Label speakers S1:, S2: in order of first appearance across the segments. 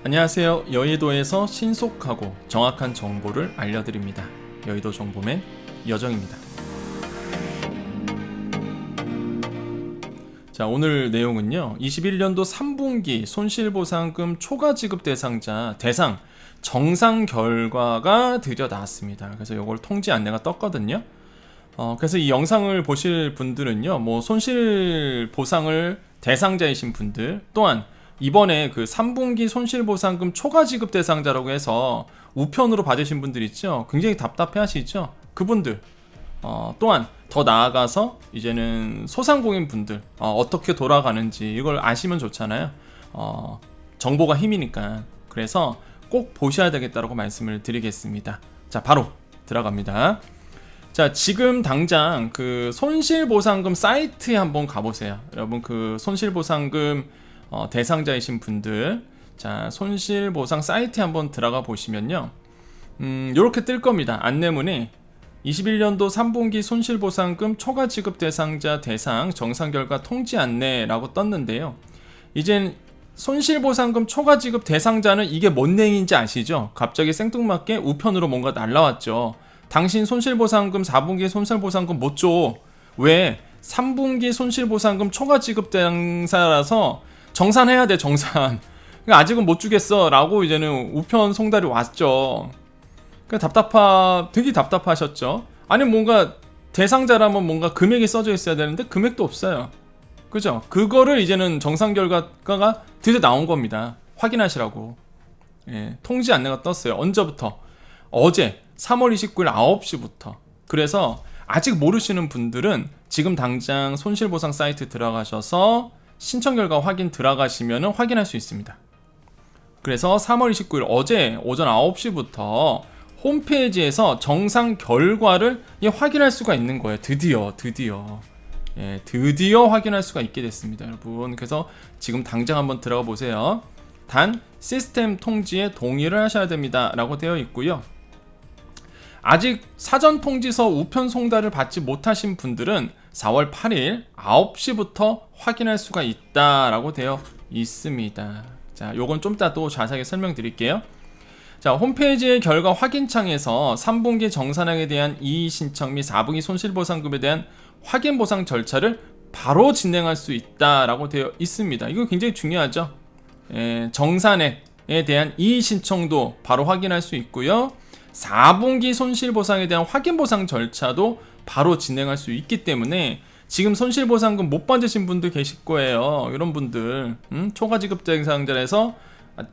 S1: 안녕하세요. 여의도에서 신속하고 정확한 정보를 알려드립니다. 여의도 정보맨 여정입니다. 자, 오늘 내용은요. 21년도 3분기 손실보상금 초과 지급 대상자 대상 정상 결과가 드디어 나왔습니다. 그래서 이걸 통지 안내가 떴거든요. 그래서 이 영상을 보실 분들은요, 뭐 손실보상을 대상자이신 분들, 또한 이번에 그 3분기 손실보상금 초과 지급 대상자라고 해서 우편으로 받으신 분들 있죠? 굉장히 답답해 하시죠? 그분들, 또한 더 나아가서 이제는 소상공인 분들, 어떻게 돌아가는지 이걸 아시면 좋잖아요. 정보가 힘이니까. 그래서 꼭 보셔야 되겠다라고 말씀을 드리겠습니다. 자, 바로 들어갑니다. 자, 지금 당장 그 손실보상금 사이트에 한번 가보세요. 여러분, 그 손실보상금 대상자이신 분들, 자, 손실보상 사이트에 한번 들어가 보시면요, 요렇게 뜰 겁니다. 안내문에 21년도 3분기 손실보상금 초과 지급 대상자 대상 정상 결과 통지 안내라고 떴는데요. 이젠 손실보상금 초과 지급 대상자는 이게 뭔 내용인지 아시죠? 갑자기 생뚱맞게 우편으로 뭔가 날라왔죠. 당신 손실보상금 4분기 손실보상금 못 줘. 왜? 3분기 손실보상금 초과 지급 대상자라서 정산해야 돼, 정산. 그러니까 아직은 못 주겠어 라고 이제는 우편 송달이 왔죠. 그러니까 되게 답답하셨죠. 아니, 뭔가 대상자라면 뭔가 금액이 써져 있어야 되는데 금액도 없어요. 그죠? 그거를 이제는 정상 결과가 드디어 나온 겁니다. 확인하시라고. 예, 통지 안내가 떴어요. 언제부터? 어제 3월 29일 9시부터. 그래서 아직 모르시는 분들은 지금 당장 손실보상 사이트 들어가셔서 신청 결과 확인 들어가시면 확인할 수 있습니다. 그래서 3월 29일 어제 오전 9시부터 홈페이지에서 정상 결과를 확인할 수가 있는 거예요. 드디어 확인할 수가 있게 됐습니다, 여러분. 그래서 지금 당장 한번 들어가 보세요. 단 시스템 통지에 동의를 하셔야 됩니다 라고 되어 있고요. 아직 사전 통지서 우편 송달을 받지 못하신 분들은 4월 8일 9시부터 확인할 수가 있다라고 되어 있습니다. 자, 요건 좀 이따 또 자세하게 설명드릴게요. 자, 홈페이지의 결과 확인창에서 3분기 정산액에 대한 이의 신청 및 4분기 손실보상금에 대한 확인 보상 절차를 바로 진행할 수 있다라고 되어 있습니다. 이거 굉장히 중요하죠. 정산액에 대한 이의 신청도 바로 확인할 수 있고요. 4분기 손실보상에 대한 확인보상 절차도 바로 진행할 수 있기 때문에 지금 손실보상금 못 받으신 분들 계실 거예요. 이런 분들, 초과지급 대상자에서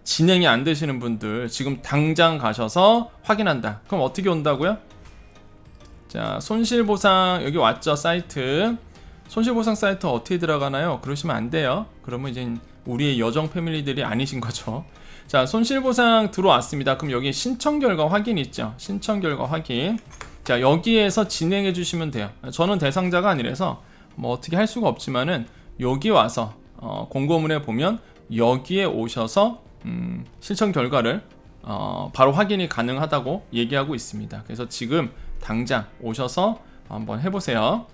S1: 진행이 안 되시는 분들 지금 당장 가셔서 확인한다. 그럼 어떻게 온다고요? 자, 손실보상 여기 왔죠, 사이트. 손실보상 사이트 어떻게 들어가나요? 그러시면 안 돼요. 그러면 이제 우리의 여정 패밀리들이 아니신 거죠. 자, 손실보상 들어왔습니다. 그럼 여기 신청 결과 확인 있죠? 신청 결과 확인. 자, 여기에서 진행해 주시면 돼요. 저는 대상자가 아니라서 뭐 어떻게 할 수가 없지만은 여기 와서 공고문에 보면 여기에 오셔서 신청 결과를 바로 확인이 가능하다고 얘기하고 있습니다. 그래서 지금 당장 오셔서 한번 해보세요.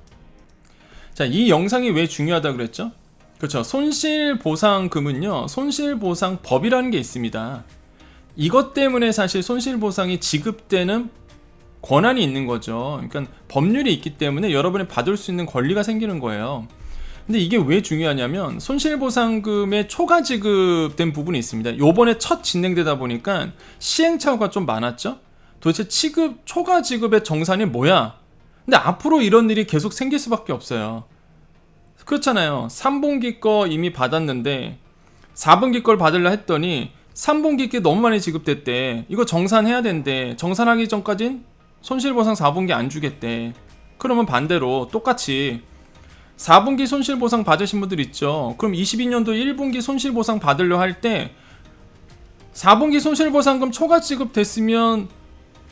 S1: 자, 이 영상이 왜 중요하다고 그랬죠? 그렇죠. 손실보상금은요, 손실보상법이라는 게 있습니다. 이것 때문에 사실 손실보상이 지급되는 권한이 있는 거죠. 그러니까 법률이 있기 때문에 여러분이 받을 수 있는 권리가 생기는 거예요. 근데 이게 왜 중요하냐면 손실보상금의 초과 지급된 부분이 있습니다. 요번에 첫 진행되다 보니까 시행착오가 좀 많았죠. 도대체 초과 지급의 정산이 뭐야? 근데 앞으로 이런 일이 계속 생길 수밖에 없어요. 그렇잖아요. 3분기 거 이미 받았는데 4분기 걸 받으려 했더니 3분기 게 너무 많이 지급됐대. 이거 정산해야 된대. 정산하기 전까진 손실보상 4분기 안 주겠대. 그러면 반대로 똑같이 4분기 손실보상 받으신 분들 있죠. 그럼 22년도 1분기 손실보상 받으려 할 때 4분기 손실보상금 초과 지급됐으면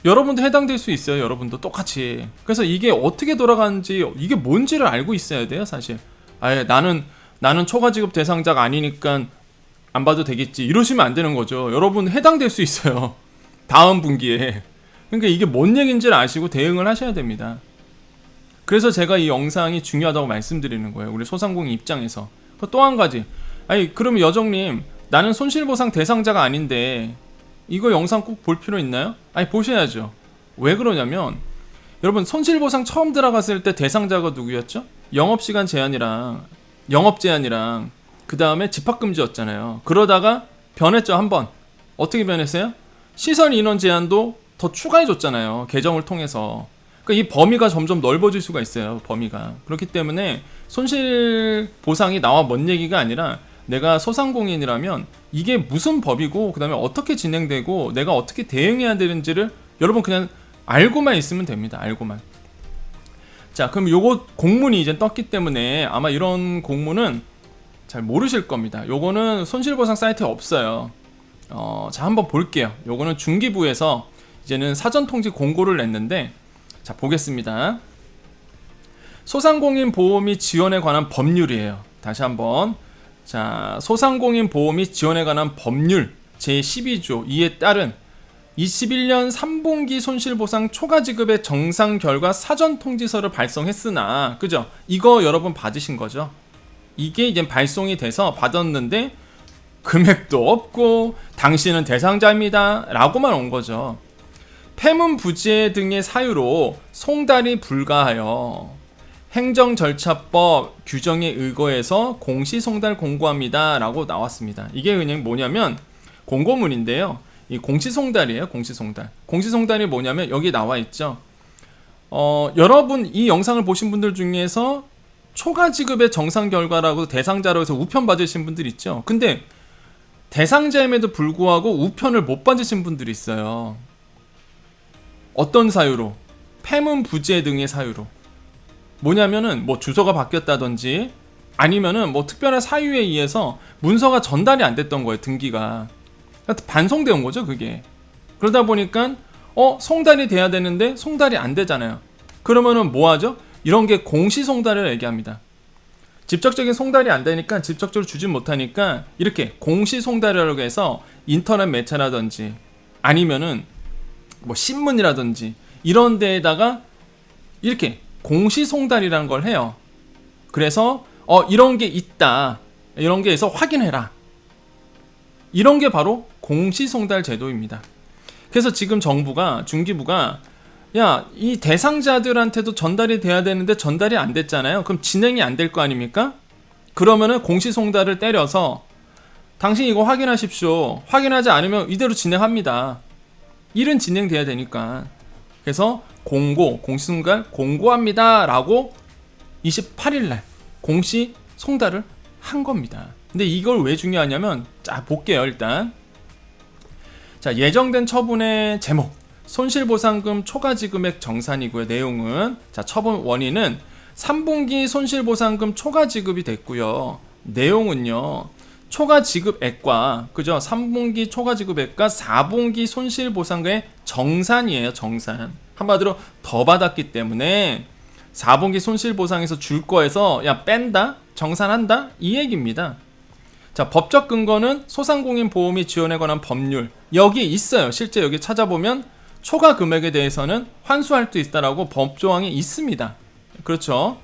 S1: 여러분도 해당될 수 있어요. 여러분도 똑같이. 그래서 이게 어떻게 돌아가는지, 이게 뭔지를 알고 있어야 돼요, 사실. 아예 나는 초과 지급 대상자가 아니니까 안 봐도 되겠지, 이러시면 안 되는 거죠. 여러분 해당될 수 있어요, 다음 분기에. 그러니까 이게 뭔 얘기인지를 아시고 대응을 하셔야 됩니다. 그래서 제가 이 영상이 중요하다고 말씀드리는 거예요, 우리 소상공인 입장에서. 또 한 가지, 아니 그러면 여정님 나는 손실보상 대상자가 아닌데 이거 영상 꼭 볼 필요 있나요? 아니, 보셔야죠. 왜 그러냐면 여러분, 손실보상 처음 들어갔을 때 대상자가 누구였죠? 영업시간 제한이랑 영업 제한이랑 그 다음에 집합금지였잖아요. 그러다가 변했죠. 한번 어떻게 변했어요? 시설 인원 제한도 더 추가해줬잖아요. 개정을 통해서. 그러니까 이 범위가 점점 넓어질 수가 있어요. 범위가. 그렇기 때문에 손실보상이 나와 뭔 얘기가 아니라 내가 소상공인이라면 이게 무슨 법이고 그 다음에 어떻게 진행되고 내가 어떻게 대응해야 되는지를 여러분 그냥 알고만 있으면 됩니다. 알고만. 자, 그럼 요거 공문이 이제 떴기 때문에 아마 이런 공문은 잘 모르실 겁니다. 요거는 손실보상 사이트에 없어요. 자, 한번 볼게요. 요거는 중기부에서 이제는 사전통지 공고를 냈는데, 자, 보겠습니다. 소상공인 보호 및 지원에 관한 법률이에요. 다시 한번. 자, 소상공인 보호 및 지원에 관한 법률 제12조 2에 따른 21년 3분기 손실보상 초과 지급의 정상 결과 사전 통지서를 발송했으나, 그죠? 이거 여러분 받으신 거죠? 이게 이제 발송이 돼서 받았는데 금액도 없고 당신은 대상자입니다 라고만 온 거죠. 폐문 부재 등의 사유로 송달이 불가하여 행정절차법 규정에 의거해서 공시송달 공고합니다 라고 나왔습니다. 이게 그냥 뭐냐면 공고문인데요. 이 공시송달이에요. 공시송달. 공시송달이 뭐냐면 여기 나와 있죠. 여러분 이 영상을 보신 분들 중에서 초과 지급의 정상 결과라고 대상자로 해서 우편 받으신 분들 있죠. 근데 대상자임에도 불구하고 우편을 못 받으신 분들이 있어요. 어떤 사유로? 폐문 부재 등의 사유로. 뭐냐면은 뭐 주소가 바뀌었다든지 아니면은 뭐 특별한 사유에 의해서 문서가 전달이 안 됐던 거예요. 등기가. 반송돼 온 거죠, 그게. 그러다 보니까 송달이 돼야 되는데 송달이 안 되잖아요. 그러면은 뭐 하죠? 이런 게 공시송달을 얘기합니다. 직접적인 송달이 안 되니까 직접적으로 주진 못하니까 이렇게 공시송달이라고 해서 인터넷 매체라든지 아니면은 뭐 신문이라든지 이런 데에다가 이렇게 공시송달이라는 걸 해요. 그래서 이런 게 있다. 이런 게 있어 확인해라. 이런 게 바로 공시송달 제도입니다. 그래서 지금 정부가 중기부가 야, 이 대상자들한테도 전달이 돼야 되는데 전달이 안 됐잖아요. 그럼 진행이 안 될 거 아닙니까? 그러면은 공시송달을 때려서 당신 이거 확인하십시오. 확인하지 않으면 이대로 진행합니다. 일은 진행돼야 되니까. 그래서 공시송달 공고합니다 라고 28일날 공시송달을 한 겁니다. 근데 이걸 왜 중요하냐면, 자, 볼게요. 일단 자, 예정된 처분의 제목 손실보상금 초과지급액 정산이고요. 내용은, 자, 처분 원인은 3분기 손실보상금 초과지급이 됐고요. 내용은요, 초과지급액과, 그죠? 3분기 초과지급액과 4분기 손실보상금의 정산이에요. 정산. 한마디로 더 받았기 때문에 4분기 손실보상에서 줄 거에서 야 뺀다? 정산한다? 이 얘기입니다. 자, 법적 근거는 소상공인 보호 및 지원에 관한 법률. 여기 있어요. 실제 여기 찾아보면 초과 금액에 대해서는 환수할 수 있다라고 법조항이 있습니다. 그렇죠?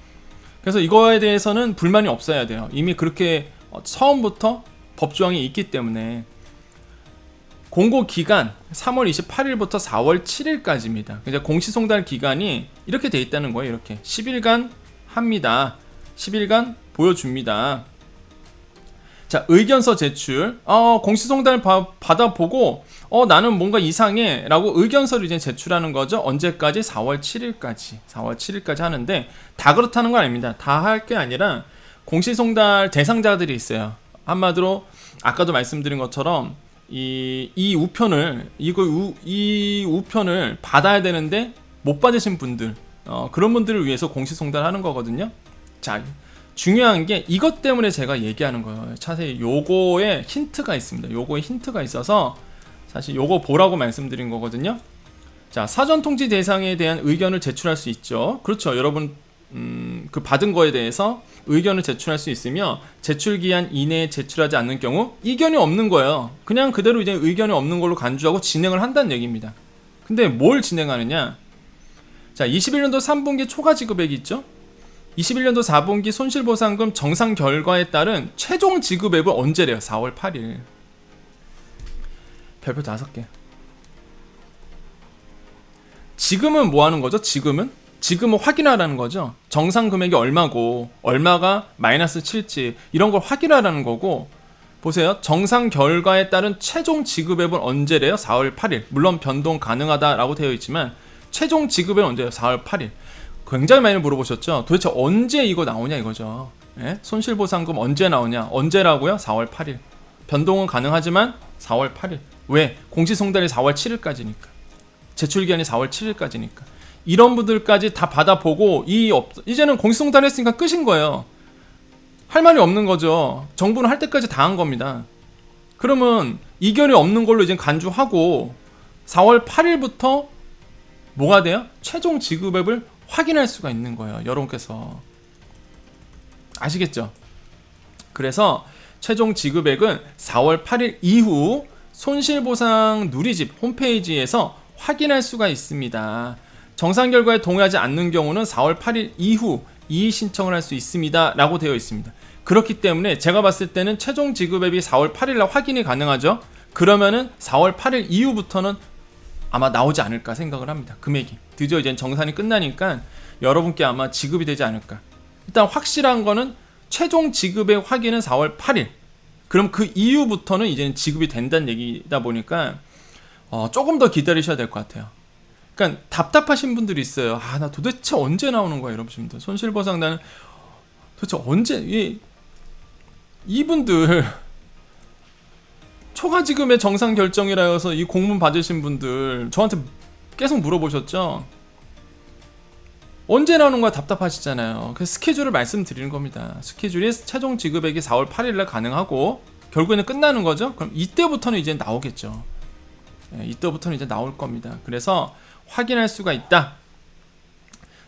S1: 그래서 이거에 대해서는 불만이 없어야 돼요. 이미 그렇게 처음부터 법조항이 있기 때문에. 공고 기간 3월 28일부터 4월 7일까지입니다. 이제 공시송달 기간이 이렇게 돼 있다는 거예요. 이렇게 10일간 합니다. 10일간 보여줍니다. 자, 의견서 제출. 공시송달 받아보고 나는 뭔가 이상해 라고 의견서를 이제 제출하는 거죠. 언제까지? 4월 7일까지. 4월 7일까지 하는데 다 그렇다는 건 아닙니다. 다 할 게 아니라 공시송달 대상자들이 있어요. 한마디로 아까도 말씀드린 것처럼 이 우편을 받아야 되는데 못 받으신 분들, 그런 분들을 위해서 공시송달하는 거거든요. 자, 중요한 게 이것 때문에 제가 얘기하는 거예요. 자세히 요거에 힌트가 있습니다. 요거에 힌트가 있어서 사실 요거 보라고 말씀드린 거거든요. 자, 사전 통지 대상에 대한 의견을 제출할 수 있죠. 그렇죠. 여러분 그 받은 거에 대해서 의견을 제출할 수 있으며 제출 기한 이내에 제출하지 않는 경우 이견이 없는 거예요. 그냥 그대로 이제 의견이 없는 걸로 간주하고 진행을 한다는 얘기입니다. 근데 뭘 진행하느냐? 자, 21년도 3분기 초과 지급액이 있죠. 21년도 4분기 손실보상금 정산 결과에 따른 최종 지급액은 언제래요? 4월 8일. 별표 5개. 지금은 뭐 하는 거죠? 지금은 확인하라는 거죠. 정상 금액이 얼마고 얼마가 마이너스 7지 이런 걸 확인하라는 거고, 보세요. 정상 결과에 따른 최종 지급액은 언제래요? 4월 8일. 물론 변동 가능하다라고 되어 있지만 최종 지급액은 언제예요? 4월 8일. 굉장히 많이 물어보셨죠? 도대체 언제 이거 나오냐 이거죠. 예? 손실보상금 언제 나오냐? 언제라고요? 4월 8일. 변동은 가능하지만 4월 8일. 왜? 공시송달이 4월 7일까지니까. 제출기한이 4월 7일까지니까. 이런 분들까지 다 받아보고 이제는 공시송달 했으니까 끝인 거예요. 할 말이 없는 거죠. 정부는 할 때까지 다 한 겁니다. 그러면 이견이 없는 걸로 이제 간주하고 4월 8일부터 뭐가 돼요? 최종 지급액을 확인할 수가 있는 거예요. 여러분께서 아시겠죠? 그래서 최종 지급액은 4월 8일 이후 손실보상 누리집 홈페이지에서 확인할 수가 있습니다. 정상 결과에 동의하지 않는 경우는 4월 8일 이후 이의 신청을 할 수 있습니다 라고 되어 있습니다. 그렇기 때문에 제가 봤을 때는 최종 지급액이 4월 8일날 확인이 가능하죠. 그러면은 4월 8일 이후부터는 아마 나오지 않을까 생각을 합니다. 금액이 드디어 이제 정산이 끝나니까 여러분께 아마 지급이 되지 않을까. 일단 확실한 거는 최종 지급액 확인은 4월 8일. 그럼 그 이후부터는 이제는 지급이 된다는 얘기다 보니까 조금 더 기다리셔야 될 것 같아요. 그러니까 답답하신 분들이 있어요. 나 도대체 언제 나오는 거야, 여러분들. 손실보상 나는 도대체 언제 이분들 초과지급의 정상 결정이라 해서 이 공문 받으신 분들 저한테 계속 물어보셨죠. 언제 나오는 거야 답답하시잖아요. 그래서 스케줄을 말씀드리는 겁니다. 스케줄이 최종 지급액이 4월 8일날 가능하고 결국에는 끝나는 거죠. 그럼 이때부터는 이제 나오겠죠. 이때부터는 이제 나올 겁니다. 그래서 확인할 수가 있다.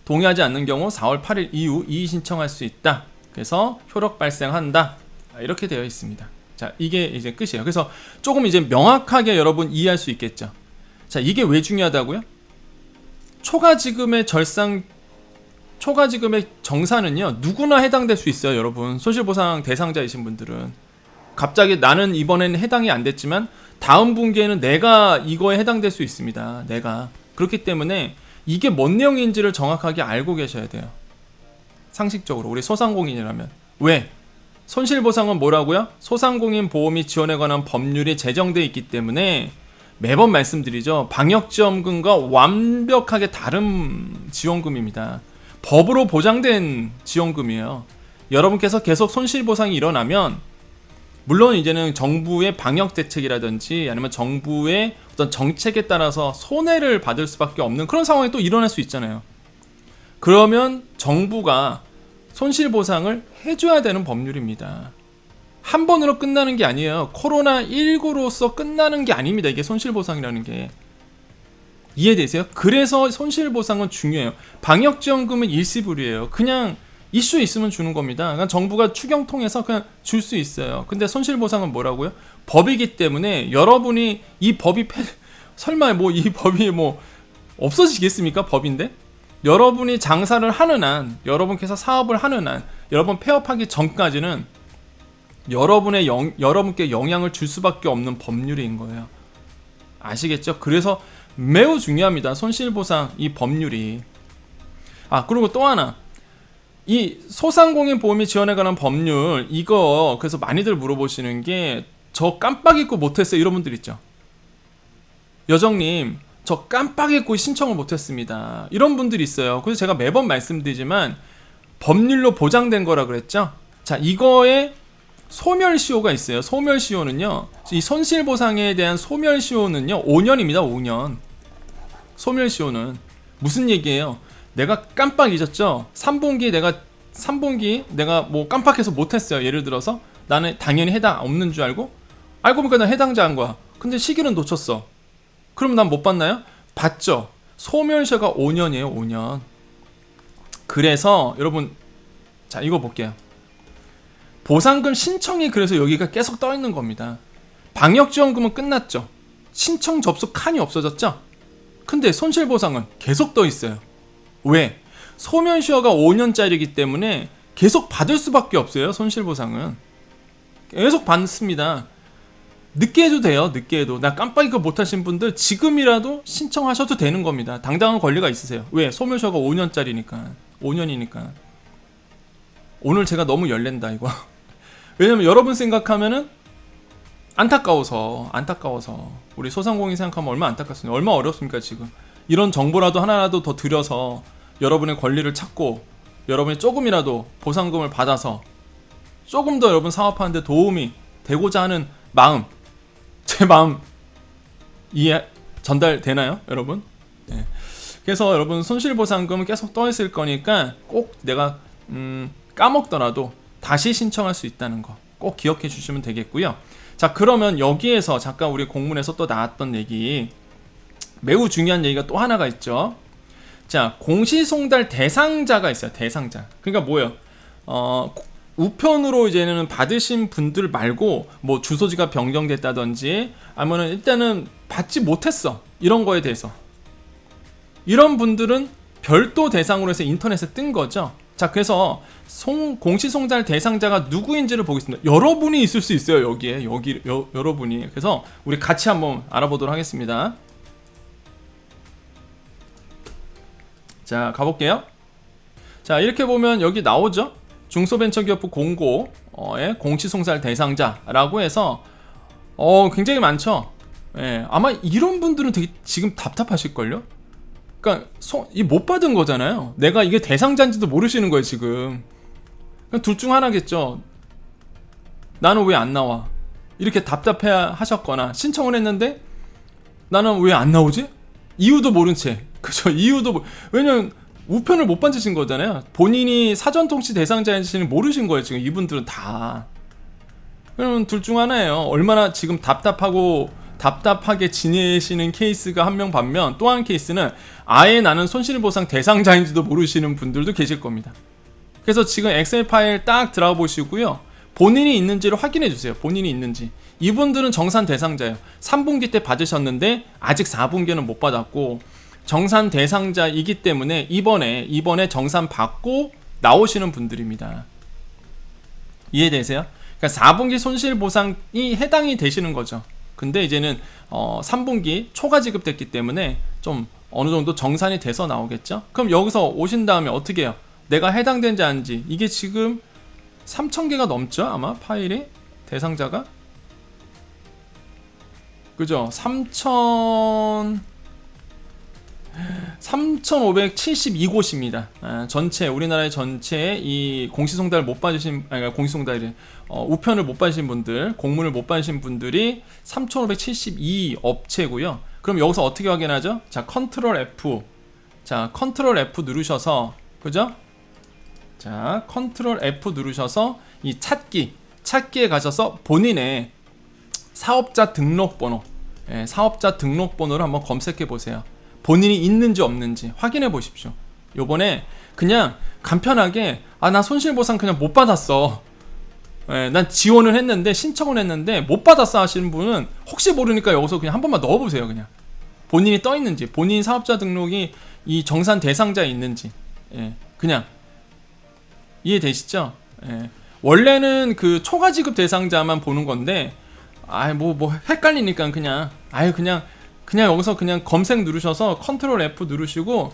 S1: 동의하지 않는 경우 4월 8일 이후 이의 신청할 수 있다. 그래서 효력 발생한다. 이렇게 되어 있습니다. 자, 이게 이제 끝이에요. 그래서 조금 이제 명확하게 여러분 이해할 수 있겠죠. 자, 이게 왜 중요하다고요? 초과지급의 정산은요 누구나 해당될 수 있어요. 여러분 손실보상 대상자이신 분들은 갑자기 나는 이번에는 해당이 안 됐지만 다음 분기에는 내가 이거에 해당될 수 있습니다. 내가 그렇기 때문에 이게 뭔 내용인지를 정확하게 알고 계셔야 돼요. 상식적으로 우리 소상공인이라면. 왜? 손실보상은 뭐라고요? 소상공인 보험이 지원에 관한 법률이 제정되어 있기 때문에 매번 말씀드리죠. 방역지원금과 완벽하게 다른 지원금입니다. 법으로 보장된 지원금이에요. 여러분께서 계속 손실보상이 일어나면 물론 이제는 정부의 방역대책이라든지 아니면 정부의 어떤 정책에 따라서 손해를 받을 수밖에 없는 그런 상황이 또 일어날 수 있잖아요. 그러면 정부가 손실보상을 해줘야 되는 법률입니다. 한 번으로 끝나는 게 아니에요. 코로나19로서 끝나는 게 아닙니다. 이게 손실보상이라는 게. 이해되세요? 그래서 손실보상은 중요해요. 방역지원금은 일시불이에요. 그냥 이슈 있으면 주는 겁니다. 그러니까 정부가 추경 통해서 그냥 줄 수 있어요. 근데 손실보상은 뭐라고요? 법이기 때문에 여러분이 이 법이 설마 뭐 이 법이 뭐 없어지겠습니까? 법인데? 여러분이 장사를 하는 한, 여러분께서 사업을 하는 한, 여러분 폐업하기 전까지는 여러분께 영향을 줄 수밖에 없는 법률인 거예요. 아시겠죠? 그래서 매우 중요합니다. 손실보상 이 법률이. 그리고 또 하나. 이 소상공인 보험이 지원에 관한 법률 이거 그래서 많이들 물어보시는 게 저 깜빡 잊고 못했어요 이런 분들 있죠. 여정님 저 깜빡 잊고 신청을 못했습니다 이런 분들이 있어요. 그래서 제가 매번 말씀드리지만 법률로 보장된 거라 그랬죠. 자, 이거에 소멸시효가 있어요. 소멸시효는요 이 손실보상에 대한 소멸시효는요 5년입니다. 5년. 소멸시효는 무슨 얘기예요? 내가 깜빡 잊었죠. 3분기 내가 뭐 깜빡해서 못했어요. 예를 들어서 나는 당연히 해당 없는 줄 알고 보니까 난 해당자인 거야. 근데 시기는 놓쳤어. 그럼 난 못 받나요? 받죠. 소멸시효가 5년이에요. 5년. 그래서 여러분 자 이거 볼게요. 보상금 신청이 그래서 여기가 계속 떠 있는 겁니다. 방역지원금은 끝났죠. 신청 접수 칸이 없어졌죠. 근데 손실보상은 계속 떠 있어요. 왜? 소멸시효가 5년짜리이기 때문에 계속 받을 수밖에 없어요. 손실보상은 계속 받습니다. 늦게 해도 돼요. 늦게 해도. 나 깜빡이 그거 못하신 분들 지금이라도 신청하셔도 되는 겁니다. 당당한 권리가 있으세요. 왜? 소멸시효가 5년짜리니까. 5년이니까. 오늘 제가 너무 열낸다 이거. 왜냐면 여러분 생각하면은 안타까워서 우리 소상공인 생각하면 얼마나 안타깝습니까? 얼마나 어렵습니까 지금. 이런 정보라도 하나라도 더 드려서 여러분의 권리를 찾고 여러분이 조금이라도 보상금을 받아서 조금 더 여러분 사업하는데 도움이 되고자 하는 마음, 제 마음 이해 전달되나요 여러분? 네. 그래서 여러분 손실보상금은 계속 떠있을 거니까 꼭 내가 까먹더라도 다시 신청할 수 있다는 거 꼭 기억해 주시면 되겠고요. 자, 그러면 여기에서 잠깐 우리 공문에서 또 나왔던 얘기, 매우 중요한 얘기가 또 하나가 있죠. 자, 공시송달 대상자가 있어요. 대상자. 그러니까 뭐예요? 우편으로 이제는 받으신 분들 말고 뭐 주소지가 변경됐다든지 아니면은 일단은 받지 못했어, 이런 거에 대해서 이런 분들은 별도 대상으로 해서 인터넷에 뜬 거죠. 자, 그래서 공시송달 대상자가 누구인지를 보겠습니다. 여러분이 있을 수 있어요. 여기에 여러분이. 그래서 우리 같이 한번 알아보도록 하겠습니다. 자, 가볼게요. 자, 이렇게 보면 여기 나오죠. 중소벤처기업부 공고에 공시송달 대상자라고 해서 굉장히 많죠. 예, 아마 이런 분들은 되게 지금 답답하실걸요. 그러니까 못 받은 거잖아요. 내가 이게 대상자인지도 모르시는 거예요 지금. 둘 중 하나겠죠. 나는 왜 안 나와? 이렇게 답답해 하셨거나, 신청을 했는데 나는 왜 안 나오지? 이유도 모른 채. 그죠? 이유도 왜냐면 우편을 못 받으신 거잖아요. 본인이 사전통치 대상자인지는 모르신 거예요 지금 이분들은 다. 그러면 둘 중 하나예요. 얼마나 지금 답답하게 지내시는 케이스가 한 명 반면, 또 한 케이스는 아예 나는 손실보상 대상자인지도 모르시는 분들도 계실 겁니다. 그래서 지금 엑셀 파일 딱 들어가 보시고요, 본인이 있는지를 확인해 주세요. 본인이 있는지. 이분들은 정산 대상자예요. 3분기 때 받으셨는데 아직 4분기는 못 받았고 정산 대상자이기 때문에 이번에 정산 받고 나오시는 분들입니다. 이해되세요? 그러니까 4분기 손실보상이 해당이 되시는 거죠. 근데 이제는 3분기 초과 지급됐기 때문에 좀 어느 정도 정산이 돼서 나오겠죠. 그럼 여기서 오신 다음에 어떻게 해요? 내가 해당된지 아닌지. 이게 지금 3,000개가 넘죠 넘죠? 아마 파일이 대상자가, 그죠? 3,572곳입니다. 전체 우리나라의 전체 이 공시송달 못 받으신, 공시송달이 우편을 못 받으신 분들, 공문을 못 받으신 분들이 3,572 업체고요. 그럼 여기서 어떻게 확인하죠? 자, 컨트롤 F. 자, 컨트롤 F 누르셔서, 그죠? 자, 컨트롤 F 누르셔서 이 찾기에 가셔서 본인의 사업자 등록번호, 사업자 등록번호를 한번 검색해 보세요. 본인이 있는지 없는지 확인해 보십시오. 요번에 그냥 간편하게 나 손실보상 그냥 못 받았어, 난 지원을 했는데, 신청을 했는데 못 받았어 하시는 분은 혹시 모르니까 여기서 그냥 한 번만 넣어보세요. 그냥 본인이 떠 있는지, 본인 사업자 등록이 이 정산 대상자에 있는지. 그냥 이해되시죠? 원래는 그 초과 지급 대상자만 보는 건데 뭐 헷갈리니까 그냥 여기서 그냥 검색 누르셔서 컨트롤 F 누르시고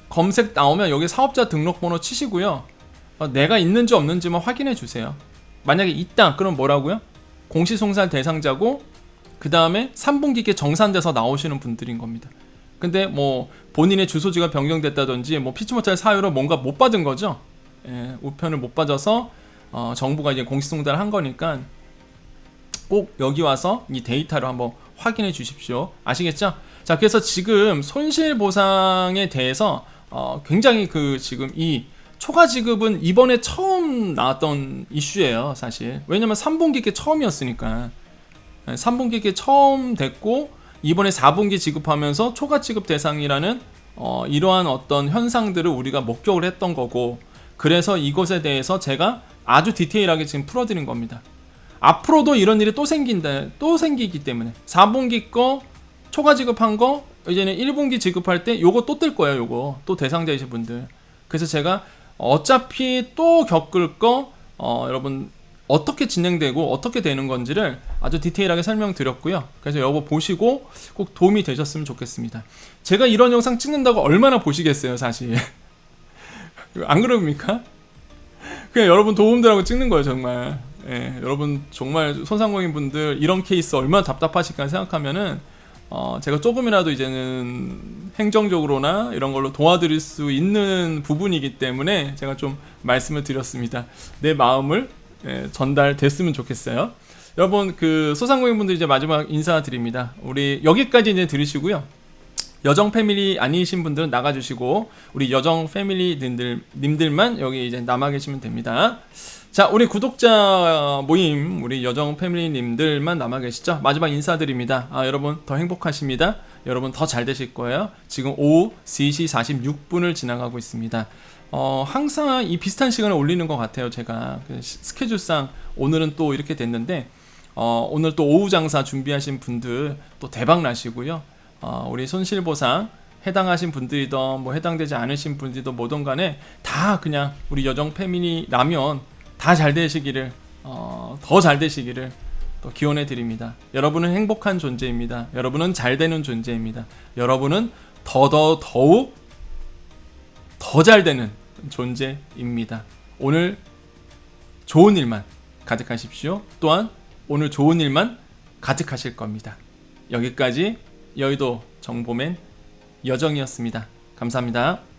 S1: 검색 나오면 여기 사업자 등록번호 치시고요, 내가 있는지 없는지만 확인해 주세요. 만약에 있다 그럼 뭐라고요? 공시송달 대상자고 그 다음에 3분기께 정산돼서 나오시는 분들인 겁니다. 근데 뭐 본인의 주소지가 변경됐다든지 뭐 피치 못할 사유로 뭔가 못 받은 거죠. 우편을 못 받아서 정부가 이제 공시송달을 한 거니까 꼭 여기 와서 이 데이터를 한번 확인해 주십시오. 아시겠죠? 자, 그래서 지금 손실보상에 대해서 굉장히 지금 이 초과 지급은 이번에 처음 나왔던 이슈예요, 사실. 왜냐면 3분기께 처음이었으니까. 3분기께 처음 됐고 이번에 4분기 지급하면서 초과 지급 대상이라는 이러한 어떤 현상들을 우리가 목격을 했던 거고, 그래서 이것에 대해서 제가 아주 디테일하게 지금 풀어드린 겁니다. 앞으로도 이런 일이 또 생기기 때문에 4분기 거 초과 지급한 거 이제는 1분기 지급할 때 요거 또 뜰 거예요. 요거 또 대상자이신 분들. 그래서 제가 어차피 또 겪을 거 여러분 어떻게 진행되고 어떻게 되는 건지를 아주 디테일하게 설명드렸고요. 그래서 여보 보시고 꼭 도움이 되셨으면 좋겠습니다. 제가 이런 영상 찍는다고 얼마나 보시겠어요, 사실. 안 그럽니까? 그냥 여러분 도움되라고 찍는 거예요, 정말. 예, 여러분 정말 소상공인 분들 이런 케이스 얼마나 답답하실까 생각하면은 제가 조금이라도 이제는 행정적으로나 이런 걸로 도와드릴 수 있는 부분이기 때문에 제가 좀 말씀을 드렸습니다. 내 마음을 전달됐으면 좋겠어요. 여러분 그 소상공인 분들 이제 마지막 인사드립니다. 우리 여기까지 이제 들으시고요. 여정 패밀리 아니신 분들은 나가주시고 우리 여정 패밀리 님들만 여기 이제 남아 계시면 됩니다. 자, 우리 구독자 모임 우리 여정 패밀리 님들만 남아 계시죠? 마지막 인사드립니다. 여러분 더 행복하십니다. 여러분 더 잘 되실 거예요. 지금 오후 3시 46분을 지나가고 있습니다. 항상 이 비슷한 시간에 올리는 것 같아요. 제가 스케줄상 오늘은 또 이렇게 됐는데 오늘 또 오후 장사 준비하신 분들 또 대박 나시고요. 우리 손실보상 해당하신 분들이든 뭐 해당되지 않으신 분들이든 뭐든 간에 다 그냥 우리 여정 패밀리 라면 다 잘 되시기를 더 잘 되시기를 또 기원해 드립니다. 여러분은 행복한 존재입니다. 여러분은 잘 되는 존재입니다. 여러분은 더욱 더 잘 되는 존재입니다. 오늘 좋은 일만 가득하십시오. 또한 오늘 좋은 일만 가득하실 겁니다. 여기까지 여의도 정보맨 여정이었습니다. 감사합니다.